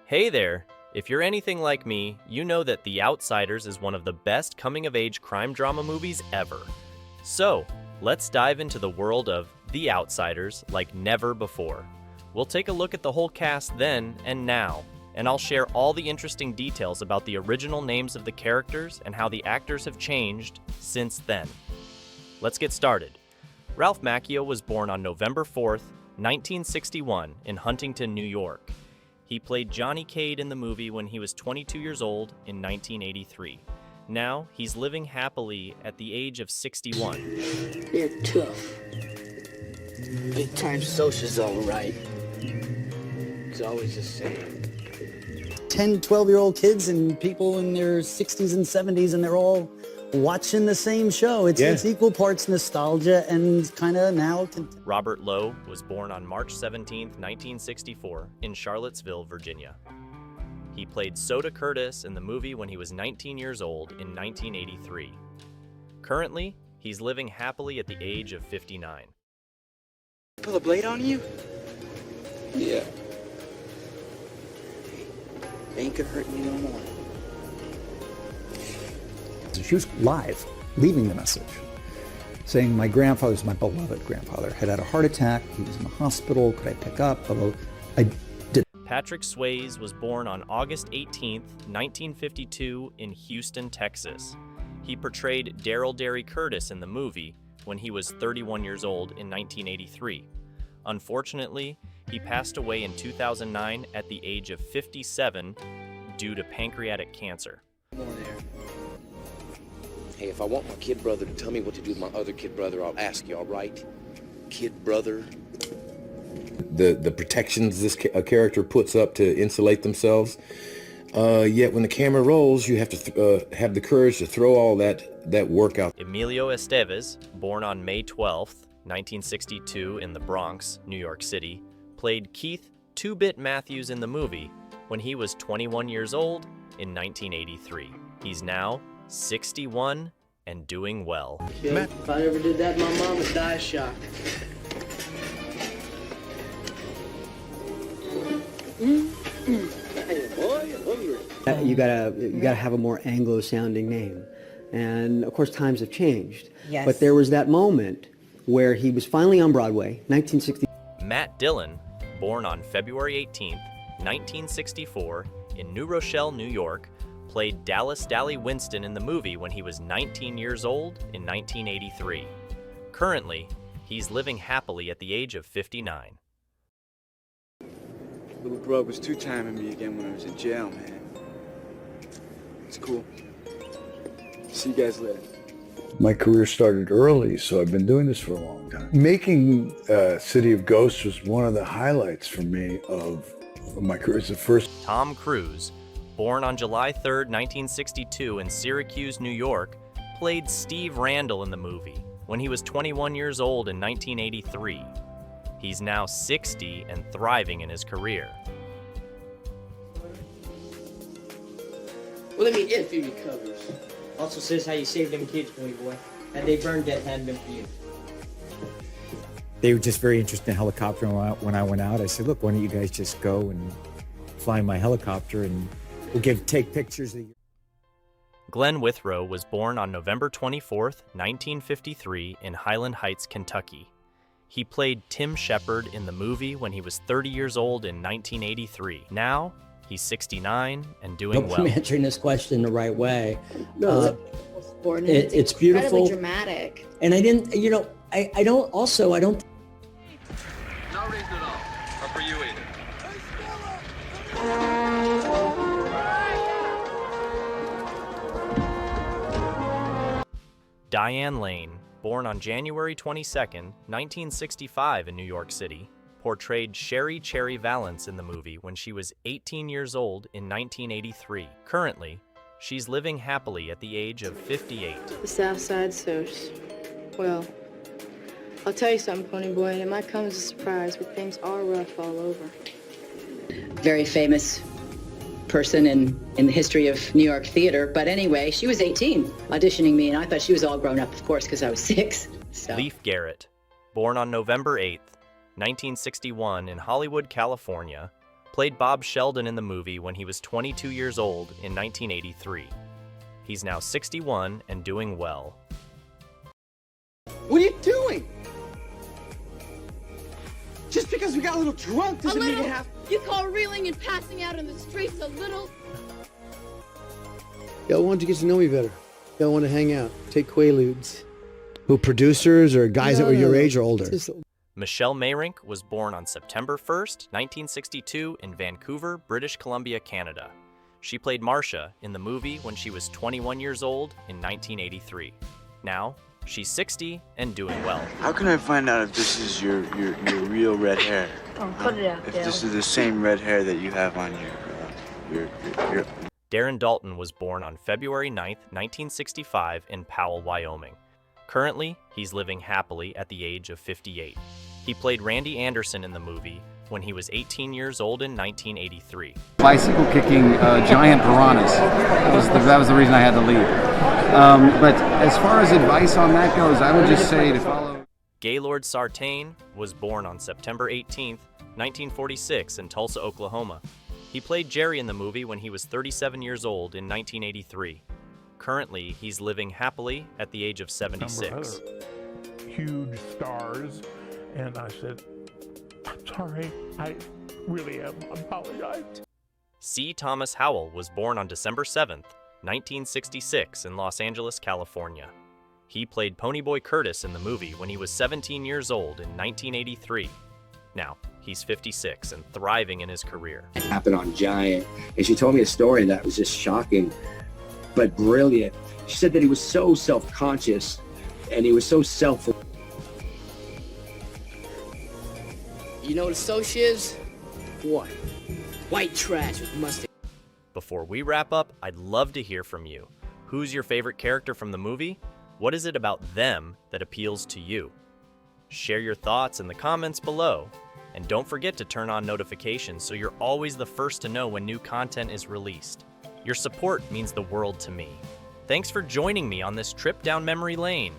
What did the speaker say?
Hey there! If you're anything like me, you know that The Outsiders is one of the best coming-of-age crime drama movies ever. So, let's dive into the world of The Outsiders like never before. We'll take a look at the whole cast then and now, and I'll share all the interesting details about the original names of the characters and how the actors have changed since then. Let's get started. Ralph Macchio was born on November 4th, 1961 in Huntington, New York. He played Johnny Cade in the movie when he was 22 years old in 1983. Now, he's living happily at the age of 61. They're tough. Big time social's all right. It's always the same. 10, 12-year-old kids and people in their 60s and 70s, and they're all watching the same show. It's equal parts nostalgia and kind of now. Robert Lowe was born on March 17, 1964, in Charlottesville, Virginia. He played Soda Curtis in the movie when he was 19 years old in 1983. Currently, he's living happily at the age of 59. Pull a blade on you? Yeah. Ain't gonna hurt you no more. She was live, leaving the message, saying my grandfather's my beloved grandfather, had had a heart attack, he was in the hospital, could I pick up? Although I did. Patrick Swayze was born on August 18, 1952 in Houston, Texas. He portrayed Daryl Derry Curtis in the movie when he was 31 years old in 1983. Unfortunately, he passed away in 2009 at the age of 57 due to pancreatic cancer. Come on there. Hey, if I want my kid brother to tell me what to do with my other kid brother, I'll ask you, all right? Kid brother. The protections this a character puts up to insulate themselves. Yet when the camera rolls, you have to have the courage to throw all that work out. Emilio Estevez, born on May 12, 1962 in the Bronx, New York City, played Keith Two-Bit Matthews in the movie when he was 21 years old in 1983. He's now 61 and doing well. Kid, if I ever did that, my mom would die of shock. Hey, boy, I'm hungry. You gotta have a more Anglo-sounding name, and of course times have changed. Yes. But there was that moment where he was finally on Broadway, 1960. Matt Dillon, born on February 18, 1964 in New Rochelle, New York, played Dallas Dally Winston in the movie when he was 19 years old in 1983. Currently, he's living happily at the age of 59. Little grub was two-timing me again when I was in jail, man. It's cool. See you guys later. My career started early, so I've been doing this for a long time. Making City of Ghosts was one of the highlights for me of my career. It's the first. Tom Cruise, born on July 3, 1962 in Syracuse, New York, played Steve Randall in the movie when he was 21 years old in 1983. He's now 60 and thriving in his career. Well, let me interview your covers. Also says how you saved them kids, boy. Had they burned dead, hadn't been for you. They were just very interested in helicopter. When I went out, I said, look, why don't you guys just go and fly my helicopter and we'll take pictures of you. Glenn Withrow was born on November 24, 1953 in Highland Heights, Kentucky. He played Tim Shepard in the movie when he was 30 years old in 1983. Now, he's 69 and doing well. I'm answering this question the right way. No, It's beautiful. Incredibly dramatic. And I didn't, I don't. No reason at all. Or for you either. Diane Lane, born on January 22, 1965 in New York City, portrayed Sherry Cherry Valance in the movie when she was 18 years old in 1983. Currently, she's living happily at the age of 58. The South Side Soch. Well, I'll tell you something, Pony Boy, and it might come as a surprise, but things are rough all over. Very famous person in the history of New York theater. But anyway, she was 18 auditioning me, and I thought she was all grown up, of course, because I was 6. So. Leif Garrett, born on November 8, 1961 in Hollywood, California, played Bob Sheldon in the movie when he was 22 years old in 1983. He's now 61 and doing well. What are you doing? Just because we got a little drunk doesn't mean you have... You call reeling and passing out in the streets a little? Y'all want to get to know me better. Y'all want to hang out, take Quaaludes. Who, producers or guys that were your age or older? Michelle Mayrink was born on September 1st, 1962 in Vancouver, British Columbia, Canada. She played Marcia in the movie when she was 21 years old in 1983. Now, she's 60 and doing well. How can I find out if this is your real red hair? Oh, cut it out, If this is the same red hair that you have on your... Darren Dalton was born on February 9th, 1965 in Powell, Wyoming. Currently, he's living happily at the age of 58. He played Randy Anderson in the movie when he was 18 years old in 1983. Bicycle kicking giant piranhas. That was the reason I had to leave. But as far as advice on that goes, I would just say to follow... Gaylord Sartain was born on September 18th, 1946 in Tulsa, Oklahoma. He played Jerry in the movie when he was 37 years old in 1983. Currently, he's living happily at the age of 76. Huge stars, and I said, I'm sorry, I really am, I apologize. C. Thomas Howell was born on December 7th, 1966 in Los Angeles, California. He played Ponyboy Curtis in the movie when he was 17 years old in 1983. Now, he's 56 and thriving in his career. It happened on Giant, and she told me a story that was just shocking, but brilliant. She said that he was so self-conscious, and he was so You know what a Soch is? What? White trash with mustard. Before we wrap up, I'd love to hear from you. Who's your favorite character from the movie? What is it about them that appeals to you? Share your thoughts in the comments below. And don't forget to turn on notifications so you're always the first to know when new content is released. Your support means the world to me. Thanks for joining me on this trip down memory lane.